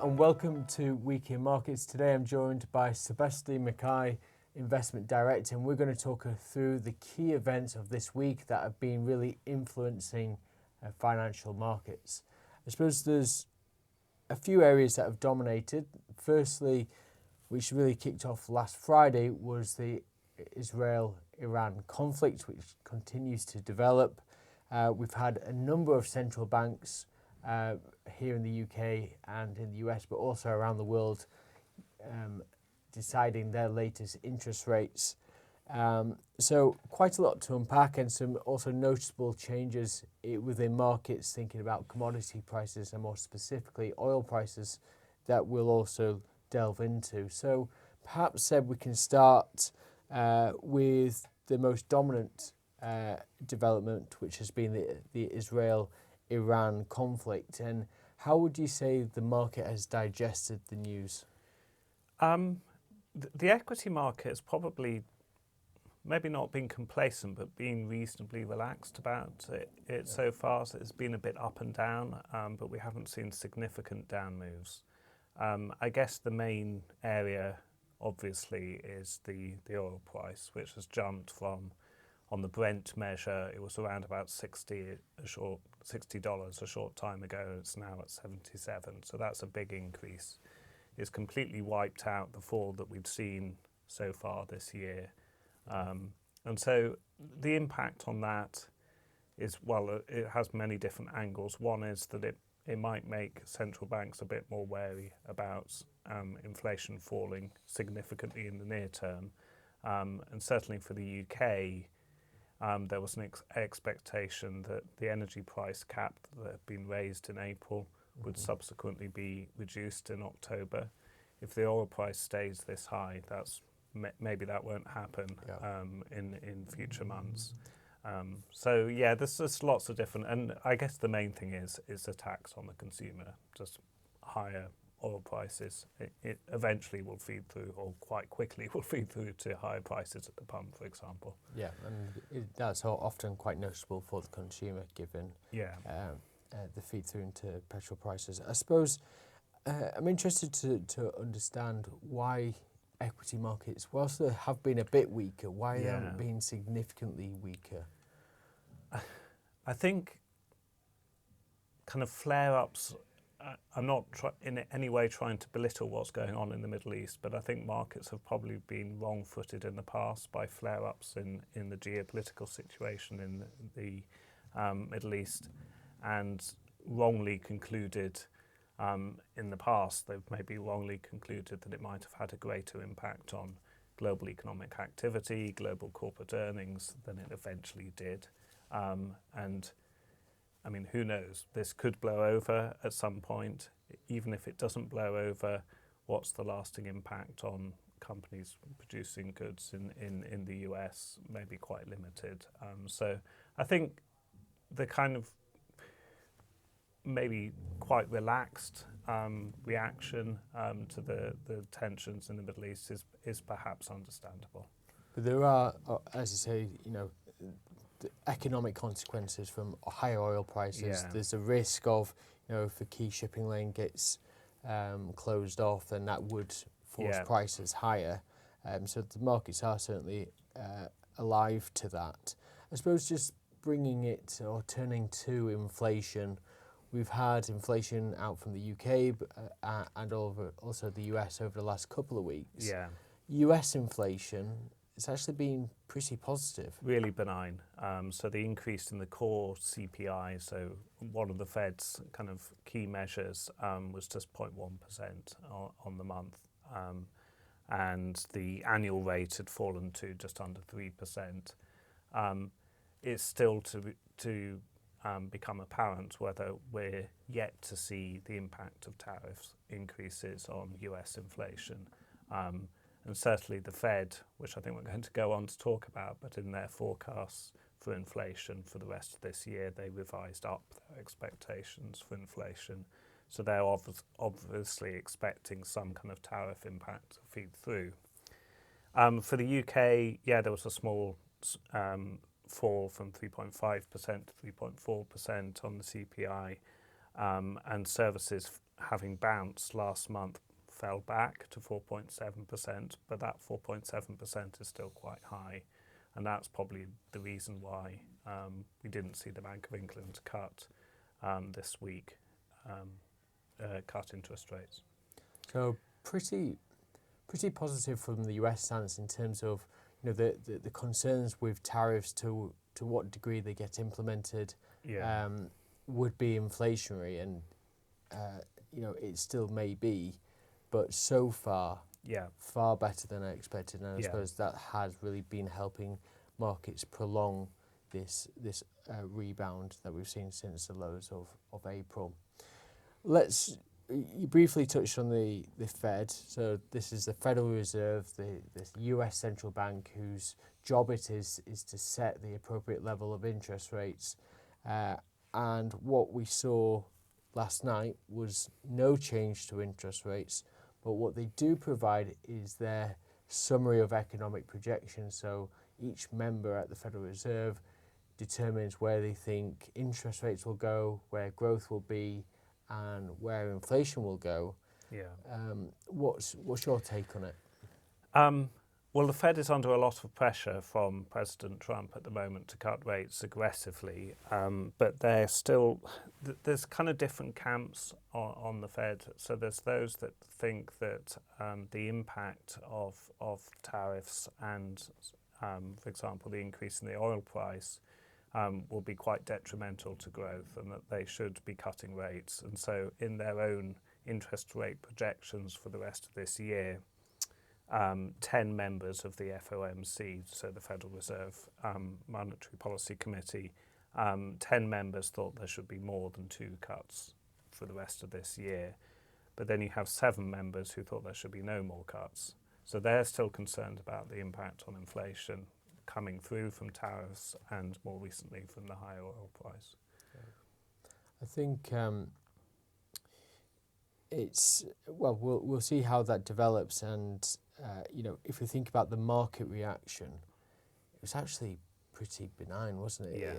and welcome to Week in Markets. Today I'm joined by Sebastian Mackay, Investment Director, and we're going to talk through the key events of this week that have been really influencing financial markets. I suppose there's a few areas that have dominated. Firstly, which really kicked off last Friday, was the Israel-Iran conflict, which continues to develop. We've had a number of central banks here in the UK and in the US, but also around the world, deciding their latest interest rates. So quite a lot to unpack, and some also noticeable changes within markets, thinking about commodity prices and more specifically oil prices, that we'll also delve into. So perhaps, Seb, we can start with the most dominant development, which has been the Israel-Iran conflict. And how would you say the market has digested the news? The equity market has probably maybe not been complacent, but been reasonably relaxed about it so far. So it's been a bit up and down, but we haven't seen significant down moves. I guess the main area, obviously, is the oil price, which has jumped from, on the Brent measure, it was around about $60 a short time ago. It's now at 77. So that's a big increase. It's completely wiped out the fall that we've seen so far this year. And so the impact on that is, well, it has many different angles. One is that it might make central banks a bit more wary about inflation falling significantly in the near term. And certainly for the UK, there was an expectation that the energy price cap that had been raised in April would subsequently be reduced in October. If the oil price stays this high, maybe that won't happen in future months. So yeah, there's just lots of different, and I guess the main thing is a tax on the consumer. Just higher oil prices, it eventually will feed through, or quite quickly will feed through to higher prices at the pump, for example. Yeah, and that's often quite noticeable for the consumer, given the feed through into petrol prices. I suppose I'm interested to understand why equity markets, whilst they have been a bit weaker, why they haven't been significantly weaker. I think kind of flare-ups, I'm not in any way trying to belittle what's going on in the Middle East, but I think markets have probably been wrong-footed in the past by flare-ups in the geopolitical situation in the Middle East, and wrongly concluded in the past, they've maybe wrongly concluded that it might have had a greater impact on global economic activity, global corporate earnings than it eventually did. And I mean, who knows? This could blow over at some point. Even if it doesn't blow over, what's the lasting impact on companies producing goods in the US? Maybe quite limited. So I think the kind of maybe quite relaxed reaction to the tensions in the Middle East is perhaps understandable. But there are, as you say, the economic consequences from higher oil prices. Yeah. There's a risk of, if a key shipping lane gets closed off, then that would force prices higher. So the markets are certainly alive to that. I suppose just bringing it or turning to inflation, we've had inflation out from the UK and also the US over the last couple of weeks. Yeah. US inflation, it's actually been pretty positive. Really benign. So the increase in the core CPI, so one of the Fed's kind of key measures, was just 0.1% on the month. And the annual rate had fallen to just under 3%. It's still to become apparent whether we're yet to see the impact of tariffs increases on US inflation. And certainly the Fed, which I think we're going to go on to talk about, but in their forecasts for inflation for the rest of this year, they revised up their expectations for inflation. So they're obviously expecting some kind of tariff impact to feed through. For the UK, there was a small fall from 3.5% to 3.4% on the CPI, and services having bounced last month, fell back to 4.7%, but that 4.7% is still quite high. And that's probably the reason why we didn't see the Bank of England cut this week, cut interest rates. So pretty positive from the US stance in terms of the concerns with tariffs to what degree they get implemented would be inflationary, and it still may be, but so far better than I expected, and I suppose that has really been helping markets prolong this rebound that we've seen since the lows of April. You briefly touched on the Fed. So this is the Federal Reserve, the US central bank, whose job it is to set the appropriate level of interest rates. And what we saw last night was no change to interest rates, but what they do provide is their summary of economic projections. So each member at the Federal Reserve determines where they think interest rates will go, where growth will be, and where inflation will go. What's your take on it? Well, the Fed is under a lot of pressure from President Trump at the moment to cut rates aggressively, but there's kind of different camps on the Fed. So there's those that think that the impact of tariffs and, for example, the increase in the oil price will be quite detrimental to growth, and that they should be cutting rates. And so in their own interest rate projections for the rest of this year, 10 members of the FOMC, so the Federal Reserve Monetary Policy Committee, 10 members thought there should be more than 2 cuts for the rest of this year. But then you have 7 members who thought there should be no more cuts. So they're still concerned about the impact on inflation coming through from tariffs and more recently from the higher oil price. I think we'll see how that develops, and if we think about the market reaction, it was actually pretty benign, wasn't it?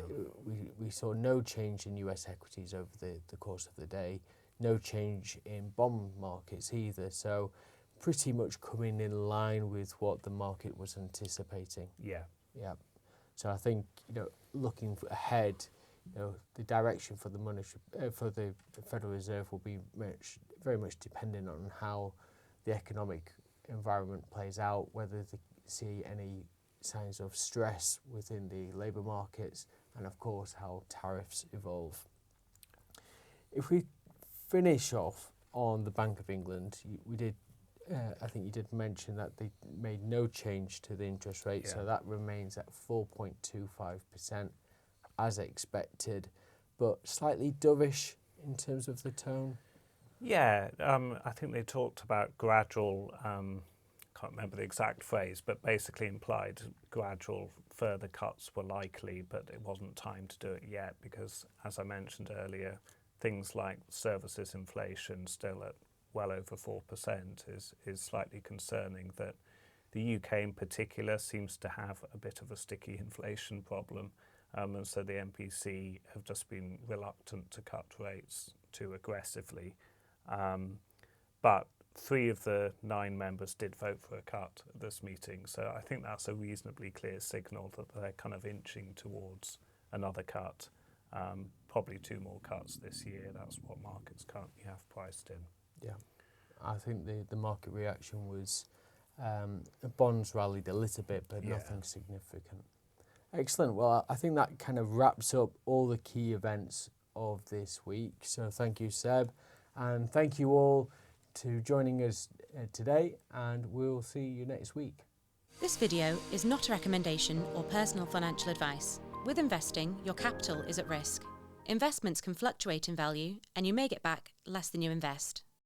We saw no change in US equities over the course of the day, no change in bond markets either. So pretty much coming in line with what the market was anticipating. Yeah. So I think looking ahead, the direction for the Federal Reserve will be very much dependent on how the economic environment plays out, whether they see any signs of stress within the labour markets, and of course how tariffs evolve. If we finish off on the Bank of England, I think you did mention that they made no change to the interest rate, so that remains at 4.25% as expected, but slightly dovish in terms of the tone. I think they talked about gradual, can't remember the exact phrase, but basically implied gradual further cuts were likely, but it wasn't time to do it yet because, as I mentioned earlier, things like services inflation still at well over 4% is slightly concerning. That the UK in particular seems to have a bit of a sticky inflation problem, and so the MPC have just been reluctant to cut rates too aggressively. But 3 of the 9 members did vote for a cut at this meeting, so I think that's a reasonably clear signal that they're kind of inching towards another cut, probably 2 more cuts this year. That's what markets currently have priced in. I think the market reaction was bonds rallied a little bit, but nothing significant. Excellent. Well, I think that kind of wraps up all the key events of this week. So thank you, Seb, and thank you all to joining us today, and we'll see you next week. This video is not a recommendation or personal financial advice. With investing, your capital is at risk. Investments can fluctuate in value, and you may get back less than you invest.